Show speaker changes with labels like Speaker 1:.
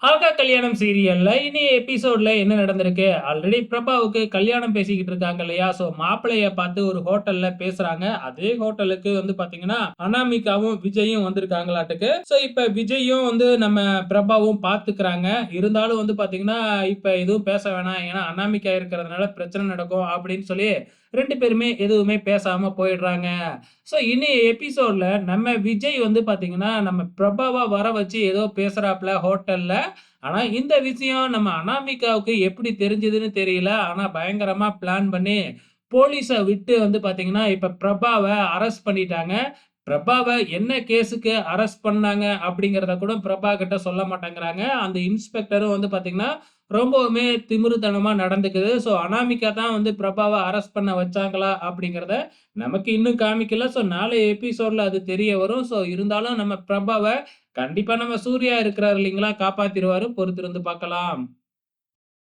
Speaker 1: ஆகா கல்யாணம் சீரியல்ல இனி எபிசோட்ல என்ன நடந்திருக்கு? ஆல்ரெடி பிரபாவுக்கு கல்யாணம் பேசிக்கிட்டு இருக்காங்க இல்லையா? ஸோ மாப்பிள்ளைய பார்த்து ஒரு ஹோட்டல்ல பேசுறாங்க. அதே ஹோட்டலுக்கு வந்து பார்த்தீங்கன்னா, அனாமிகாவும், விஜயும் வந்திருக்காங்களாட்டுக்கு. ஸோ இப்ப விஜயும் வந்து நம்ம பிரபாவும் பார்த்துக்கிறாங்க. இருந்தாலும் வந்து பார்த்தீங்கன்னா, இப்ப எதுவும் பேச வேணாம். ஏன்னா அனாமிகா இருக்கிறதுனால பிரச்சனை நடக்கும் அப்படின்னு சொல்லி 2 பேருமே எதுவுமே பேசாம போயிடுறாங்க. ஸோ இனி எபிசோட்ல நம்ம விஜய் வந்து பார்த்தீங்கன்னா, நம்ம பிரபாவ வர வச்சு ஏதோ பேசுறாப்ல ஹோட்டல்ல. ஆனா இந்த விஷயம் நம்ம அனாமிகாவுக்கு எப்படி தெரிஞ்சதுன்னு தெரியல. ஆனா பயங்கரமா பிளான் பண்ணி போலீஸ விட்டு வந்து பார்த்தீங்கன்னா, இப்ப பிரபாவ அரெஸ்ட் பண்ணிட்டாங்க. பிரபாவ என்ன கேஸுக்கு அரெஸ்ட் பண்ணாங்க அப்படிங்கிறத கூட பிரபா கிட்ட சொல்ல மாட்டேங்கிறாங்க. அந்த இன்ஸ்பெக்டரும் வந்து பார்த்தீங்கன்னா, ரொம்பவுமே திமிருத்தனமா நடந்துக்குது. ஸோ அனாமிகா தான் வந்து பிரபாவ அரெஸ்ட் பண்ண வச்சாங்களா அப்படிங்கிறத நமக்கு இன்னும் காமிக்கல. ஸோ நாளைய எபிசோட்ல அது தெரிய வரும். ஸோ இருந்தாலும் நம்ம பிரபாவ கண்டிப்பா நம்ம சூர்யா இருக்கிறாரு இல்லைங்களா? காப்பாத்திருவாரு. பொறுத்திருந்து பார்க்கலாம்.